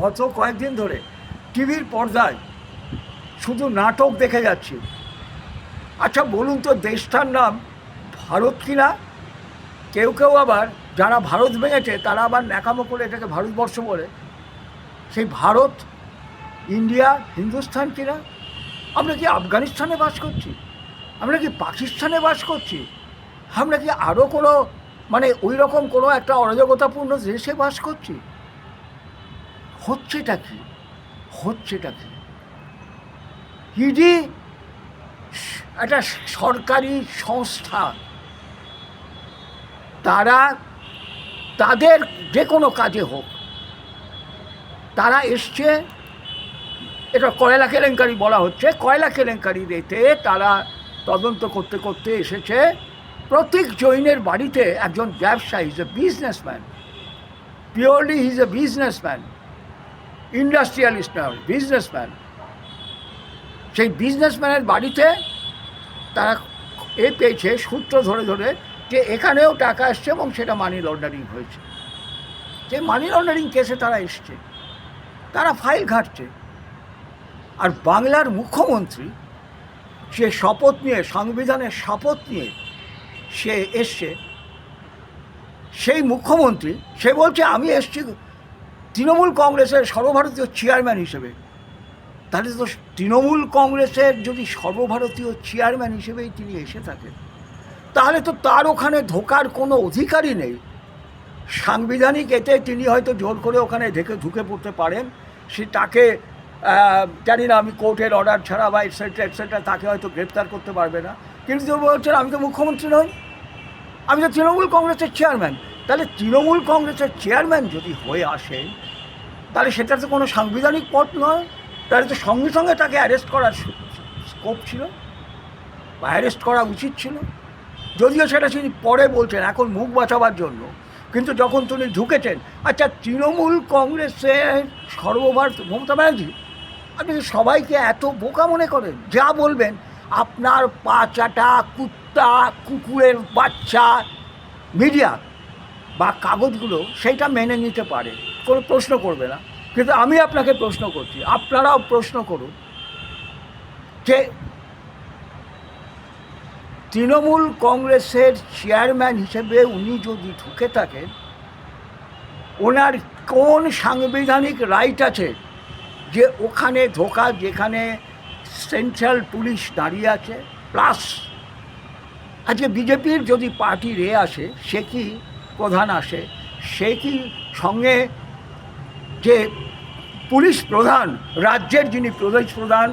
গত কয়েকদিন ধরে টিভির পর্দায় শুধু নাটক দেখে যাচ্ছি। আচ্ছা বলুন তো, দেশটার নাম ভারত কিনা? কেউ কেউ আবার যারা ভারত ভেঙেছে তারা আবার ন্যাকামো করে এটাকে ভারতবর্ষ বলে। সেই ভারত, ইন্ডিয়া, হিন্দুস্তান কিনা? আমরা কি আফগানিস্তানে বাস করছি? আমরা কি পাকিস্তানে বাস করছি? আমরা কি আরও কোনো ওই রকম কোনো একটা অরাজকতাপূর্ণ দেশে বাস করছি? হচ্ছেটা কি? ইডি একটা সরকারি সংস্থা, তারা তাদের যে কোনো কাজে হোক তারা এসছে। এটা কয়লা কেলেঙ্কারি বলা হচ্ছে, কয়লা কেলেঙ্কারিতে তারা তদন্ত করতে করতে এসেছে প্রতীক জৈনের বাড়িতে। একজন ব্যবসায়ী, is a businessman, purely he is a businessman, industrialist নয়, বিজনেসম্যান। সেই বিজনেসম্যানের বাড়িতে তারা পেয়েছে সূত্র ধরে ধরে যে এখানেও টাকা এসছে এবং সেটা মানি লন্ডারিং হয়েছে। যে মানি লন্ডারিং কেসে তারা এসছে, তারা ফাইল ঘাটছে। আর বাংলার মুখ্যমন্ত্রী সে শপথ নিয়ে, সংবিধানের শপথ নিয়ে সে এসছে, সেই মুখ্যমন্ত্রী সে বলছে আমি এসছি তৃণমূল কংগ্রেসের সর্বভারতীয় চেয়ারম্যান হিসেবে। তাহলে তো তৃণমূল কংগ্রেসের যদি সর্বভারতীয় চেয়ারম্যান হিসেবেই তিনি এসে থাকেন, তাহলে তো তার ওখানে ঢোকার কোনো অধিকারই নেই। সাংবিধানিক এতে তিনি হয়তো জোর করে ওখানে ঢুকে পড়তে পারেন, সে তাকে জানি না, আমি কোর্টের অর্ডার ছাড়া বা এটসেট্রা তাকে হয়তো গ্রেপ্তার করতে পারবে না। কিন্তু তিনি বলছেন আমি তো মুখ্যমন্ত্রী নই, আমি তো তৃণমূল কংগ্রেসের চেয়ারম্যান। তাহলে তৃণমূল কংগ্রেসের চেয়ারম্যান যদি হয়ে আসে, তাহলে সেটা তো কোনো সাংবিধানিক পথ নয়। তাহলে তো সঙ্গে সঙ্গে তাকে অ্যারেস্ট করার স্কোপ ছিল বা অ্যারেস্ট করা উচিত ছিল। যদিও সেটা তিনি পরে বলছেন, এখন মুখ বাঁচাবার জন্য। কিন্তু যখন তিনি ঢুকেছেন, আচ্ছা তৃণমূল কংগ্রেসের সর্বভারত মমতা ব্যানার্জি, আপনি সবাইকে এত বোকা মনে করেন? যা বলবেন আপনার পা চাটা কুত্তা, কুকুরের বাচ্চা মিডিয়া বা কাগজগুলো সেইটা মেনে নিতে পারে, কোনো প্রশ্ন করবে না। কিন্তু আমি আপনাকে প্রশ্ন করছি, আপনারাও প্রশ্ন করুন যে তৃণমূল কংগ্রেসের চেয়ারম্যান হিসেবে উনি যদি ঢুকে থাকেন, ওনার কোন সাংবিধানিক রাইট আছে যে ওখানে ঢোকা, যেখানে সেন্ট্রাল পুলিশ দাঁড়িয়ে আছে? প্লাস আজকে বিজেপির যদি পার্টি আসে, সে কি প্রধান আসে, সে কি সঙ্গে যে পুলিশ প্রধান, রাজ্যের যিনি পুলিশ প্রধান,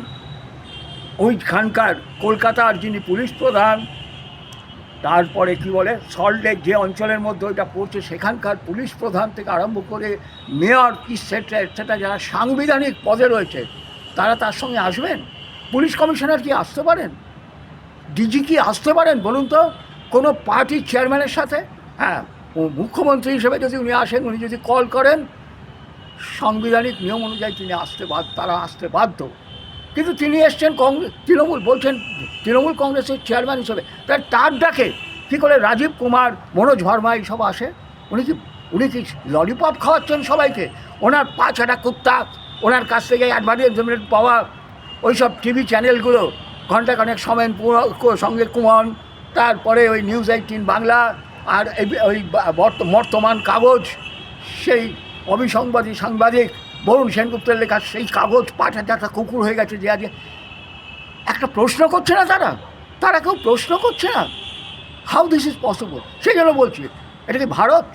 ওইখানকার কলকাতার যিনি পুলিশ প্রধান, তারপরে কি বলে সল্টলেক যে অঞ্চলের মধ্যে ওইটা পড়ছে সেখানকার পুলিশ প্রধান থেকে আরম্ভ করে মেয়র এটসেট্রা যারা সাংবিধানিক পদে রয়েছে, তারা তার সঙ্গে আসবেন? পুলিশ কমিশনার কি আসতে পারেন? ডিজি কি আসতে পারেন বলুন তো কোনো পার্টির চেয়ারম্যানের সাথে? হ্যাঁ, ও মুখ্যমন্ত্রী হিসেবে যদি উনি আসেন, উনি যদি কল করেন, সাংবিধানিক নিয়ম অনুযায়ী তিনি তারা আসতে বাধ্য। কিন্তু তিনি এসছেন তৃণমূল, বলছেন তৃণমূল কংগ্রেসের চেয়ারম্যান হিসেবে, তার ডাকে কী করে রাজীব কুমার, মনোজ ভার্মা এইসব আসে? উনি কি ললিপপ খাওয়াচ্ছেন সবাইকে? ওনার পা ছাটা কুত্তা, ওনার কাছ থেকে অ্যাডভার্টাইজমেন্ট পাওয়া ওইসব টিভি চ্যানেলগুলো, ঘণ্টাখানেক সময় সঙ্গে কুমন, তারপরে ওই নিউজ 18 বাংলা, আর ওই বর্তমান কাগজ, সেই অবিসংবাদী সাংবাদিক বরুণ সেনগুপ্তের লেখা সেই কাগজ পাঠা চাটা কুকুর হয়ে গেছে। যে আজকে একটা প্রশ্ন করছে না, তারা কেউ প্রশ্ন করছে না। How this is possible? সেই জন্য বলছি, এটা কি ভারত?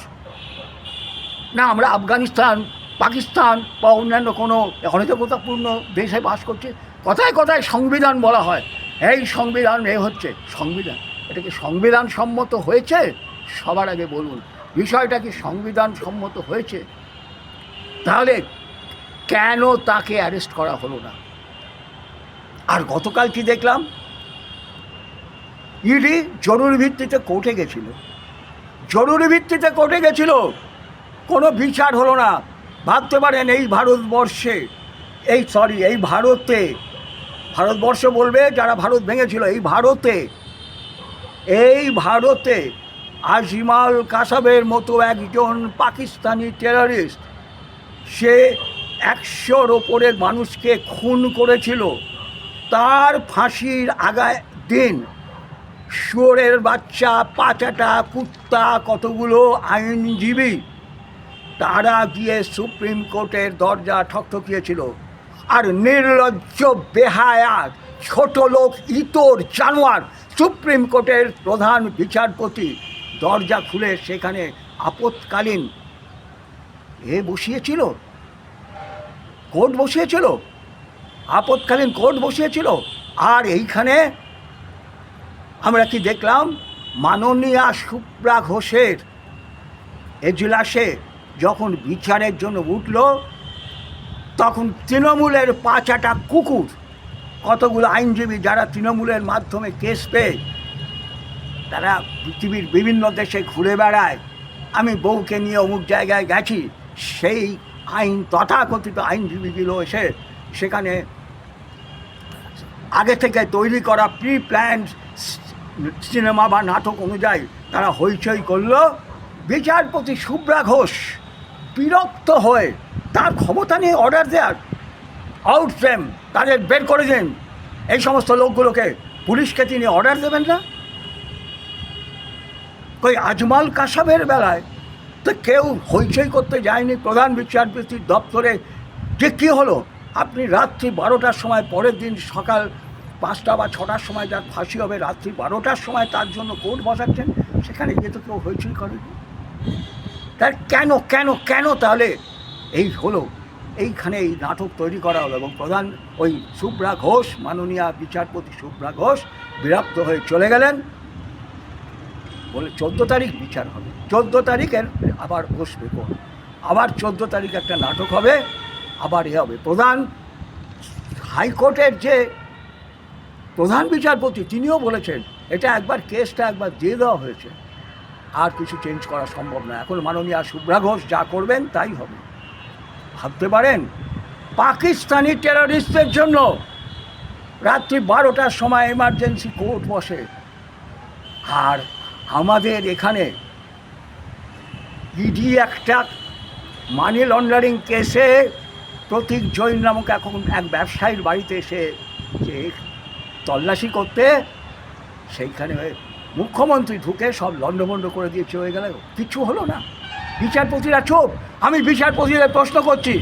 না আমরা আফগানিস্তান, পাকিস্তান বা অন্যান্য কোনো অরাজকতাপূর্ণ দেশে বাস করছি? কথায় কথায় সংবিধান বলা হয়, এই সংবিধান হচ্ছে সংবিধান। এটা কি সংবিধান সম্মত হয়েছে? সবার আগে বলুন, বিষয়টা কি সংবিধান সম্মত হয়েছে? তাহলে কেন তাকে অ্যারেস্ট করা হলো না? আর গতকাল কি দেখলাম, ইডি জরুরি ভিত্তিতে কোর্টে গেছিল, কোনো বিচার হলো না। ভাবতে পারেন এই ভারতবর্ষে, এই ভারতবর্ষ বলবে যারা ভারত ভেঙেছিল, এই ভারতে আজিমাল কাসাবের মতো একজন পাকিস্তানি টেররিস্ট, সে 100-র ওপরের মানুষকে খুন করেছিল, তার ফাঁসির আগায় দিন শুয়োরের বাচ্চা, পাচাটা, কুত্তা, কতগুলো আইনজীবী তারা গিয়ে সুপ্রিম কোর্টের দরজা ঠকঠকিয়েছিল। আর নির্লজ্জ, বেহায়া, ছোট লোক, ইতর, জানোয়ার সুপ্রিম কোর্টের প্রধান বিচারপতি দরজা খুলে সেখানে আপৎকালীন বসিয়েছিল, কোর্ট বসিয়েছিল, আপৎকালীন কোর্ট বসিয়েছিল। আর এইখানে আমরা কি দেখলাম, মাননীয়া শুভ্রা ঘোষের এজলাসে যখন বিচারের জন্য উঠল, তখন তৃণমূলের পাঁচাটা কুকুর, কতগুলো আইনজীবী যারা তৃণমূলের মাধ্যমে কেস পেয়ে তারা পৃথিবীর বিভিন্ন দেশে ঘুরে বেড়ায়, আমি বউকে নিয়ে অমুক জায়গায় গেছি, সেই তথাকথিত আইনজীবীগুলো এসে সেখানে আগে থেকে তৈরি করা প্রি প্ল্যান সিনেমা বা নাটক অনুযায়ী তারা হইচই করলো। বিচারপতি শুভ্রা ঘোষ বিরক্ত হয়ে তার ক্ষমতা নিয়ে অর্ডার দেওয়ার, আউট ফ্রেম, তাদের বের করে দিন, এই সমস্ত লোকগুলোকে। পুলিশকে তিনি অর্ডার দেবেন না? কই আজমাল কাসাবের বেলায় তো কেউ হইচই করতে যায়নি প্রধান বিচারপতির দপ্তরে যে কী হলো। আপনি রাত্রি 12টার সময়, পরের দিন সকাল 5টা বা 6টার সময় যার ফাঁসি হবে, রাত্রি 12টার সময় তার জন্য কোর্ট বসাচ্ছেন, সেখানে গিয়ে তো কেউ হইচই করেনি। তার কেন কেন কেন তাহলে এই হলো, এইখানে এই নাটক তৈরি করা হলো। এবং প্রধান ওই শুভ্রা ঘোষ, মাননীয়া বিচারপতি শুভ্রা ঘোষ বিরক্ত হয়ে চলে গেলেন, বলে 14 তারিখ বিচার হবে, 14 তারিখের আবার বসবে কোর্ট, আবার 14 তারিখ একটা নাটক হবে, আবার হবে। প্রধান হাইকোর্টের যে প্রধান বিচারপতি তিনিও বলেছেন এটা একবার কেসটা একবার দিয়ে দেওয়া হয়েছে, আর কিছু চেঞ্জ করা সম্ভব না। এখন মাননীয়া শুভ্রা ঘোষ যা করবেন তাই হবে। ভাবতে পারেন, পাকিস্তানি টেররিস্টদের জন্য রাত্রি 12টার সময় এমার্জেন্সি কোর্ট বসে, আর আমাদের এখানে ইডি একটা মানি লন্ডারিং কেসে প্রতীক জৈন নামক এখন এক ব্যবসায়ীর বাড়িতে এসে যে তল্লাশি করতে, সেইখানে মুখ্যমন্ত্রী ঢুকে সব লণ্ডভণ্ড করে দিয়ে চলে গেল, কিছু হলো না। বিচারপতিরা চুপ। আমি বিচারপতিদের প্রশ্ন করছি,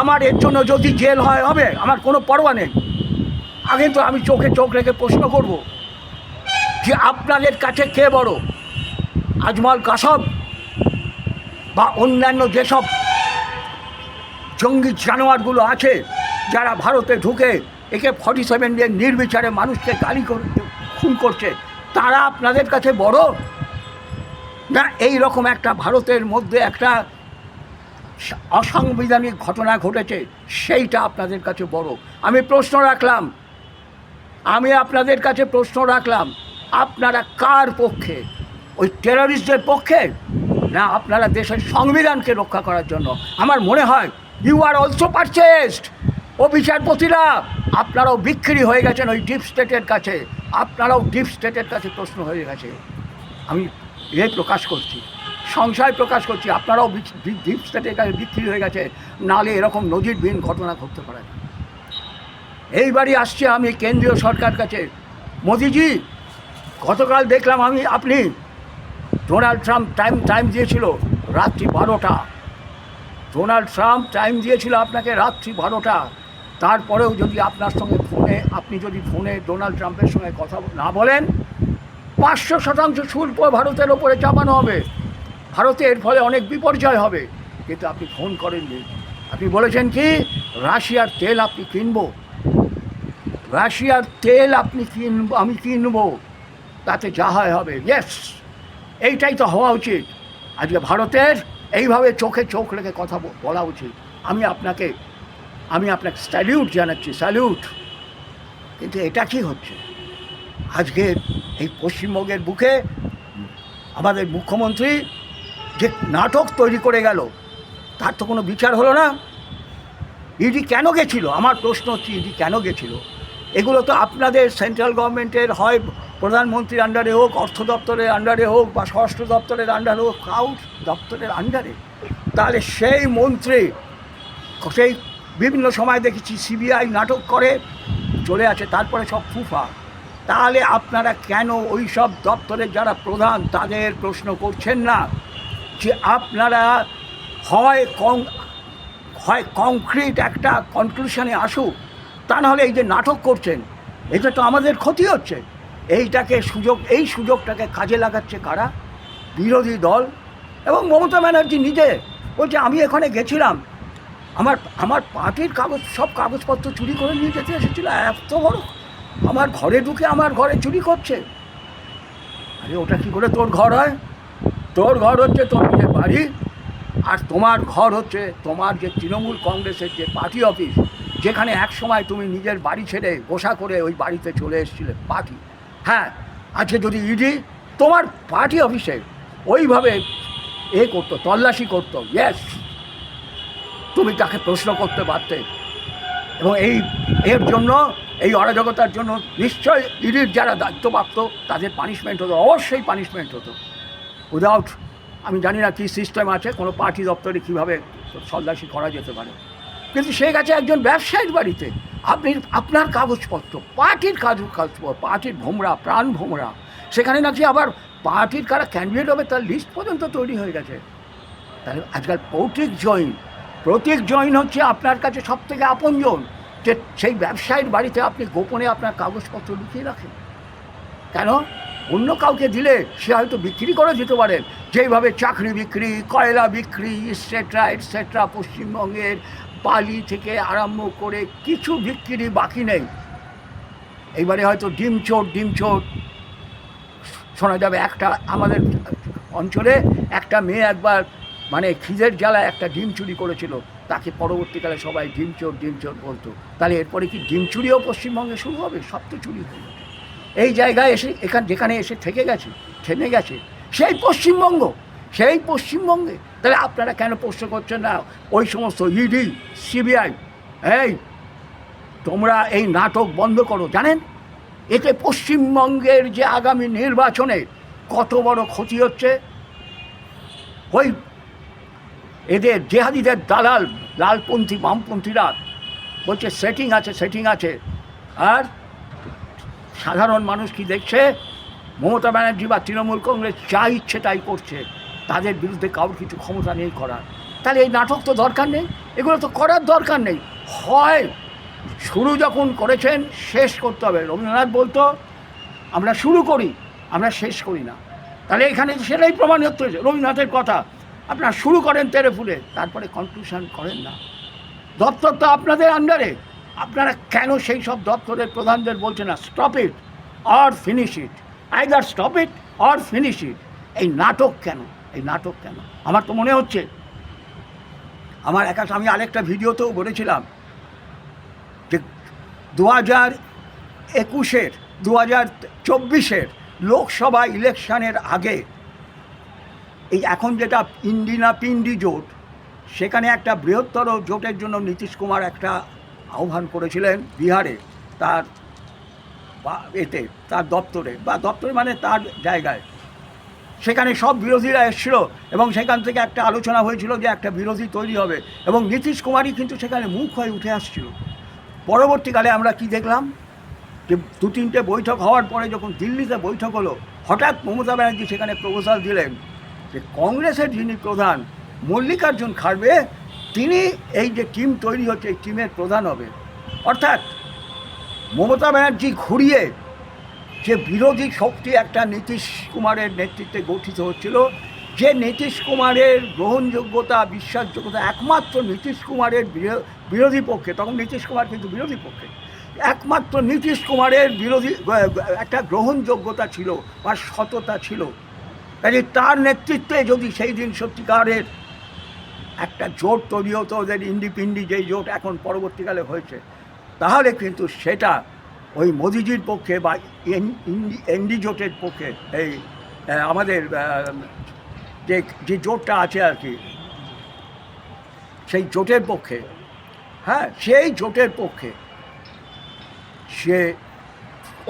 আমার এর জন্য যদি জেল হয় হবে, আমার কোনো পরোয়া নেই। আগে তো আমি চোখে চোখ রেখে প্রশ্ন করব যে আপনাদের কাছে কে বড়, আজমল কাসব বা অন্যান্য যেসব জঙ্গি জানোয়ারগুলো আছে যারা ভারতে ঢুকে AK-47 দিয়ে নির্বিচারে মানুষকে গালি করে খুন করছে, তারা আপনাদের কাছে বড় না এই রকম একটা ভারতের মধ্যে একটা অসাংবিধানিক ঘটনা ঘটেছে সেইটা আপনাদের কাছে বড়? আমি প্রশ্ন রাখলাম, আমি আপনাদের কাছে প্রশ্ন রাখলাম, আপনারা কার পক্ষে? ওই টেররিস্টদের পক্ষে, না আপনারা দেশের সংবিধানকে রক্ষা করার জন্য? আমার মনে হয় ইউ আর অলসো পারচেসড। ও বিচারপতিরা আপনারাও বিক্রি হয়ে গেছেন ওই ডিপ স্টেটের কাছে, আপনারাও ডিপ স্টেটের কাছে প্রশ্ন হয়ে গেছে। আমি প্রকাশ করছি, সংশয় প্রকাশ করছি, আপনারাও ডিপ স্টেটের কাছে বিক্রি হয়ে গেছে, নালে এরকম নজিরবিহীন ঘটনা ঘটতে পারে না। এইবারই আসছে আমি কেন্দ্রীয় সরকার কাছে, মোদিজি গতকাল দেখলাম আপনি ডোনাল্ড ট্রাম্প টাইম দিয়েছিল রাত্রি 12টা, ডোনাল্ড ট্রাম্প টাইম দিয়েছিল আপনাকে রাত্রি 12টা, তারপরেও যদি আপনার সঙ্গে আপনি যদি ফোনে ডোনাল্ড ট্রাম্পের সঙ্গে কথা না বলেন, 500% শুল্ক ভারতের ওপরে চাপানো হবে, ভারতে এর ফলে অনেক বিপর্যয় হবে। কিন্তু আপনি ফোন করেননি। আপনি বলেছেন কি, রাশিয়ার তেল আপনি কিনবো, রাশিয়ার তেল আমি কিনবো, তাতে যা হয় হবে। ইয়েস, এইটাই তো হওয়া উচিত। আজকে ভারতের এইভাবে চোখে চোখ রেখে কথা বলা উচিত। আমি আপনাকে স্যালিউট জানাচ্ছি, স্যালিউট। কিন্তু এটা কি হচ্ছে আজকে এই পশ্চিমবঙ্গের বুকে? আমাদের মুখ্যমন্ত্রী যে নাটক তৈরি করে গেল, তার তো কোনো বিচার হলো না। ইডি কেন গেছিল? আমার প্রশ্ন হচ্ছে, ইডি কেন গেছিল? এগুলো তো আপনাদের সেন্ট্রাল গভর্নমেন্টের, হয় প্রধানমন্ত্রীর আন্ডারে হোক, অর্থ দপ্তরের আন্ডারে হোক, বা স্বরাষ্ট্র দপ্তরের আন্ডারে হোক, আউট দপ্তরের আন্ডারে। তাহলে সেই মন্ত্রী, সেই বিভিন্ন সময় দেখেছি সিবিআই নাটক করে চলে আসে, তারপরে সব ফুফা। তাহলে আপনারা কেন ওই সব দপ্তরের যারা প্রধান তাদের প্রশ্ন করছেন না যে আপনারা হয় কংক্রিট একটা কনক্লুশনে আসুক, তা নাহলে এই যে নাটক করছেন এটা তো আমাদের ক্ষতি হচ্ছে। এই সুযোগটাকে কাজে লাগাচ্ছে কারা? বিরোধী দল এবং মমতা ব্যানার্জি নিজে বলছে আমি এখানে গেছিলাম, আমার পার্টির সব কাগজপত্র চুরি করে নিয়ে যেতে এসেছিল, এত বড় আমার ঘরে ঢুকে আমার ঘরে চুরি করছে। আরে ওটা কী করে তোর ঘর হয়? তোর ঘর হচ্ছে তোর নিজের বাড়ি, আর তোমার ঘর হচ্ছে তোমার যে তৃণমূল কংগ্রেসের যে পার্টি অফিস, যেখানে এক সময় তুমি নিজের বাড়ি ছেড়ে গোসা করে ওই বাড়িতে চলে এসেছিলে পার্টি। হ্যাঁ, আজকে যদি ইডি তোমার পার্টি অফিসে ওইভাবে করতো, তল্লাশি করতো, ইয়েস, তুমি তাকে প্রশ্ন করতে পারতে। এবং এর জন্য, এই অরাজকতার জন্য নিশ্চয়ই ইডির যারা দায়িত্বপ্রাপ্ত তাদের পানিশমেন্ট হতো, অবশ্যই পানিশমেন্ট হতো। উইদাউট, আমি জানি না কী সিস্টেম আছে কোনো পার্টি দপ্তরে কীভাবে তল্লাশি করা যেতে পারে, কিন্তু সে গেছে একজন ব্যবসায়ীর বাড়িতে। আপনার কাগজপত্র, পার্টির কাগজপত্র, পার্টির ভোমরা, প্রাণ ভোমরা, সেখানে নাকি আবার পার্টির কারা ক্যান্ডিডেট হবে তার লিস্ট পর্যন্ত তৈরি হয়ে গেছে। তাহলে আজকাল প্রতীক জৈন হচ্ছে আপনার কাছে সবথেকে আপনজন, যে সেই ব্যবসায়ীর বাড়িতে আপনি গোপনে আপনার কাগজপত্র লুকিয়ে রাখেন। কেন? অন্য কাউকে দিলে সে হয়তো বিক্রি করে দিতে পারে, যেইভাবে চাকরি বিক্রি, কয়লা বিক্রি, এটসেট্রা পশ্চিমবঙ্গের বালি থেকে আরম্ভ করে কিছু বিক্রি বাকি নেই। এইবারে হয়তো ডিম চোর শোনা যাবে। আমাদের অঞ্চলে একটা মেয়ে একবার মানে খিদের জ্বালায় একটা ডিম চুরি করেছিল, তাকে পরবর্তীকালে সবাই ডিম চোর বলতো। তাহলে এরপরে কি ডিম চুরিও পশ্চিমবঙ্গে শুরু হবে? সব তো চুরি হয়ে গেছে এই জায়গায় এসে, যেখানে এসে থেমে গেছে সেই পশ্চিমবঙ্গে। তাহলে আপনারা কেন প্রশ্ন করছেন না ওই সমস্ত ইডি, সিবিআই? তোমরা এই নাটক বন্ধ করো। জানেন এতে পশ্চিমবঙ্গের যে আগামী নির্বাচনে কত বড় ক্ষতি হচ্ছে? ওই এদের জেহাদিদের দালাল, লালপন্থী বামপন্থীরা বলছে সেটিং আছে, আর সাধারণ মানুষ কি দেখছে? মমতা ব্যানার্জি বা তৃণমূল কংগ্রেস যা ইচ্ছে তাই করছে, তাদের বিরুদ্ধে কারোর কিছু ক্ষমতা নেই করার। তাহলে এই নাটক তো দরকার নেই, এগুলো তো করার দরকার নেই। হয় শুরু যখন করেছেন শেষ করতে হবে। রবীন্দ্রনাথ বলতো আমরা শুরু করি, আমরা শেষ করি না। তাহলে এখানে সেটাই প্রমাণিত হয়েছে রবীন্দ্রনাথের কথা। আপনারা শুরু করেন তেরে ফুলে, তারপরে কনক্লুশন করেন না। দপ্তর তো আপনাদের আন্ডারে, আপনারা কেন সেই সব দপ্তরের প্রধানদের বলছেন না stop it or finish it, either stop it or finish it? এই নাটক কেন? আমার তো মনে হচ্ছে, আমি আরেকটা ভিডিওতেও বলেছিলাম যে 2024 লোকসভা ইলেকশনের আগে এই এখন যেটা পিন্ডি জোট, সেখানে একটা বৃহত্তর জোটের জন্য নীতিশ কুমার একটা আহ্বান করেছিলেন বিহারে, তার দপ্তরে মানে তার জায়গায়। সেখানে সব বিরোধীরা এসেছিল এবং সেখান থেকে একটা আলোচনা হয়েছিল যে একটা বিরোধী তৈরি হবে, এবং নীতিশ কুমারই কিন্তু সেখানে মুখ হয়ে উঠে আসছিল। পরবর্তীকালে আমরা কি দেখলাম যে 2-3টে বৈঠক হওয়ার পরে যখন দিল্লিতে বৈঠক হলো, হঠাৎ মমতা ব্যানার্জি সেখানে প্রপোজাল দিলেন যে কংগ্রেসের যিনি প্রধান মল্লিকার্জুন খাড়গে, তিনি এই যে টিম তৈরি হচ্ছে এই টিমের প্রধান হবে। অর্থাৎ মমতা ব্যানার্জি ঘুরিয়ে যে বিরোধী শক্তি একটা নীতিশ কুমারের নেতৃত্বে গঠিত হচ্ছিল, যে নীতিশ কুমারের গ্রহণযোগ্যতা, বিশ্বাসযোগ্যতা একমাত্র নীতিশ কুমারের বিরোধী পক্ষে, তখন নীতিশ কুমার কিন্তু বিরোধী পক্ষে, একমাত্র নীতিশ কুমারের একটা গ্রহণযোগ্যতা ছিল বা সততা ছিল। কাজে তার নেতৃত্বে যদি সেই দিন সত্যিকারের একটা জোট তৈরি হতো, ওদের ইন্ডিপিন্ডি যেই জোট এখন পরবর্তীকালে হয়েছে, তাহলে কিন্তু সেটা ওই মোদিজির পক্ষে বা এনডি জোটের পক্ষে, এই আমাদের যে জোটটা আছে আর কি, সেই জোটের পক্ষে, সেই জোটের পক্ষে সে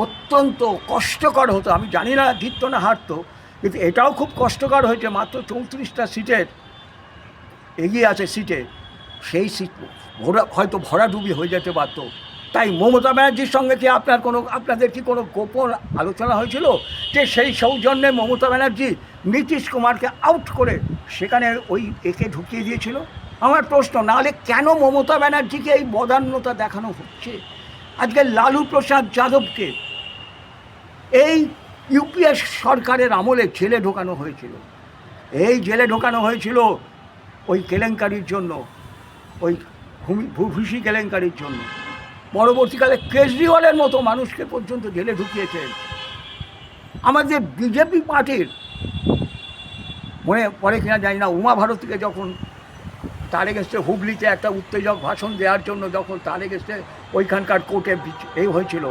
অত্যন্ত কষ্টকর হতো। আমি জানি না জিততো না হারতো, কিন্তু এটাও খুব কষ্টকর হয়েছে। মাত্র 34টা সিটের এগিয়ে আছে সিটে, সেই সিট হয়তো ভরাডুবি হয়ে যেতে পারত। তাই মমতা ব্যানার্জির সঙ্গে কি আপনাদের কি কোনো গোপন আলোচনা হয়েছিল যে সেই সৌজন্যে মমতা ব্যানার্জি নীতিশ কুমারকে আউট করে সেখানে ওই একে ঢুকিয়ে দিয়েছিল? আমার প্রশ্ন, নাহলে কেন মমতা ব্যানার্জিকে এই বদান্যতা দেখানো হচ্ছে? আজকে লালু প্রসাদ যাদবকে এই ইউপিএ সরকারের আমলে জেলে ঢোকানো হয়েছিল। এই জেলে ঢোকানো হয়েছিল ওই কেলেঙ্কারির জন্য, ওই ভূভূষি কেলেঙ্কারির জন্য। পরবর্তীকালে কেজরিওয়ালের মতো মানুষকে পর্যন্ত জেলে ঢুকিয়েছেন। আমাদের বিজেপি পার্টির মনে পড়ে কিনা জানি না, উমা ভারতীকে যখন তার এগেস্টে হুগলিতে একটা উত্তেজক ভাষণ দেওয়ার জন্য যখন তার এগেস্টে ওইখানকার কোর্টে এই হয়েছিল,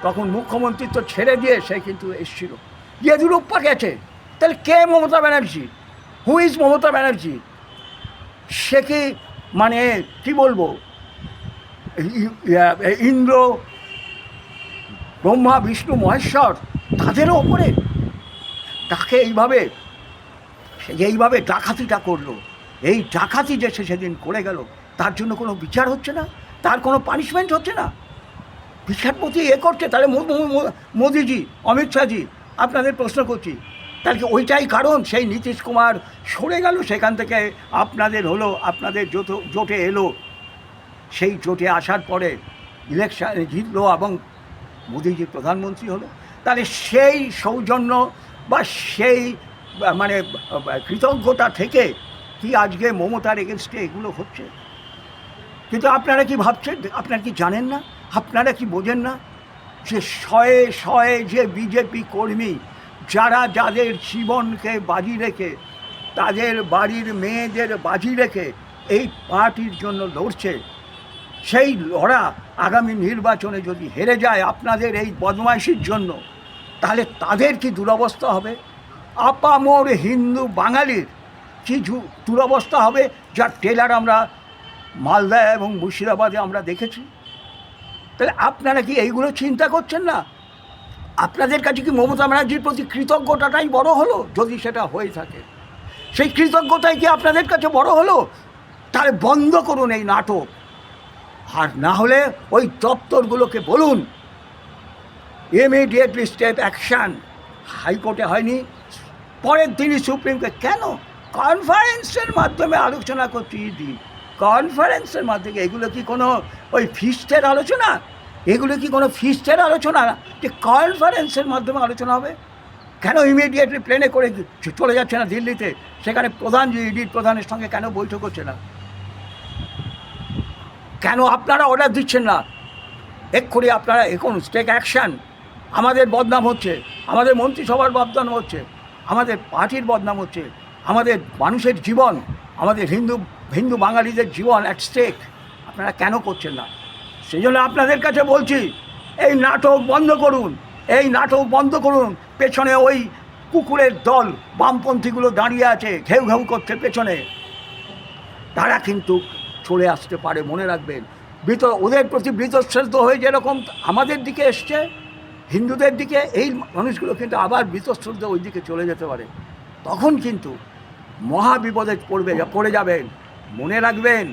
তখন মুখ্যমন্ত্রী তো ছেড়ে দিয়ে সে কিন্তু এসেছিল। ইয়েদুরাপ্পা গেছে, তাহলে কে মমতা ব্যানার্জি? Who is Mamata Banerjee? সে কি মানে কী বলবো, ইন্দ্র, ব্রহ্মা, বিষ্ণু, মহেশ্বর তাদেরও ওপরে? তাকে এইভাবে ডাকাতিটা করলো, এই ডাকাতি যে সে সেদিন করে গেল, তার জন্য কোনো বিচার হচ্ছে না, তার কোনো পানিশমেন্ট হচ্ছে না। বিচারপতি করছে, তাহলে মোদিজি, অমিত শাহজি, আপনাদের প্রশ্ন করছি, তাহলে কি ওইটাই কারণ সেই নীতিশ কুমার সরে গেল সেখান থেকে, আপনাদের জোটে এলো, সেই জোটে আসার পরে ইলেকশানে জিতলো এবং মোদিজি প্রধানমন্ত্রী হলো? তাহলে সেই সৌজন্য বা সেই মানে কৃতজ্ঞতা থেকে কি আজকে মমতার এগেনস্টে এগুলো হচ্ছে? কিন্তু আপনারা কি ভাবছেন? আপনারা কি জানেন না? আপনারা কি বোঝেন না যে শয়ে শয়ে যে বিজেপি কর্মী যাদের জীবনকে বাজি রেখে, তাদের বাড়ির মেয়েদের বাজি রেখে এই পার্টির জন্য লড়ছে, সেই লড়া আগামী নির্বাচনে যদি হেরে যায় আপনাদের এই বদমাইশির জন্য, তাহলে তাদের কি দুরবস্থা হবে? আপামর হিন্দু বাঙালির কি দুরবস্থা হবে, যার টেলার আমরা মালদা এবং মুর্শিদাবাদে আমরা দেখেছি। তাহলে আপনারা কি এইগুলো চিন্তা করছেন না? আপনাদের কাছে কি মমতা ব্যানার্জির প্রতি কৃতজ্ঞতাটাই বড় হলো? যদি সেটা হয়ে থাকে, সেই কৃতজ্ঞতাই কি আপনাদের কাছে বড় হলো? তাহলে বন্ধ করুন এই নাটক। আর না হলে ওই দপ্তরগুলোকে বলুন ইমিডিয়েটলি স্টেপ অ্যাকশান। হাইকোর্টে হয়নি, পরের দিনই সুপ্রিম কোর্ট। কেন? কনফারেন্সের মাধ্যমে আলোচনা করছি, কনফারেন্সের মাধ্যমে। এগুলো কি কোনো ওই ফিস্টের আলোচনা? এগুলো কি কোনো ফিস্টের আলোচনা যে কনফারেন্সের মাধ্যমে আলোচনা হবে? কেন ইমিডিয়েটলি প্লেনে করে চলে যাচ্ছে না দিল্লিতে? সেখানে ইডির প্রধানের সঙ্গে কেন বৈঠক হচ্ছে না? কেন আপনারা অর্ডার দিচ্ছেন না? এক্ষুনি আপনারা এখন টেক অ্যাকশান। আমাদের বদনাম হচ্ছে, আমাদের মন্ত্রিসভার বদনাম হচ্ছে, আমাদের পার্টির বদনাম হচ্ছে, আমাদের মানুষের জীবন, আমাদের হিন্দু বাঙালিদের জীবন অ্যাট স্টেক। আপনারা কেন করছেন না? সেই জন্য আপনাদের কাছে বলছি, এই নাটক বন্ধ করুন, এই নাটক বন্ধ করুন। পেছনে ওই কুকুরের দল বামপন্থীগুলো দাঁড়িয়ে আছে, ঘেউ ঘেউ করছে পেছনে, তারা কিন্তু চলে আসতে পারে, মনে রাখবেন। ওদের প্রতি বীতশ্রদ্ধ হয়ে যেরকম আমাদের দিকে এসছে, হিন্দুদের দিকে, এই মানুষগুলো কিন্তু আবার বীতশ্রদ্ধ ওই দিকে চলে যেতে পারে। তখন কিন্তু মহাবিপদে পড়ে যাবেন। মনে রাখবেন,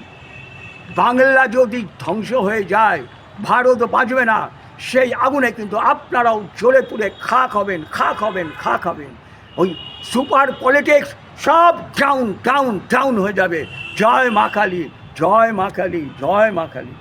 বাংলা যদি ধ্বংস হয়ে যায়, ভারত বাঁচবে না। সেই আগুনে কিন্তু আপনারাও জ্বলে পুড়ে খাক হবেন। ওই সুপার পলিটিক্স সব ডাউন হয়ে যাবে। জয় মা কালী, জয় মা কালী, জয় মা কালী।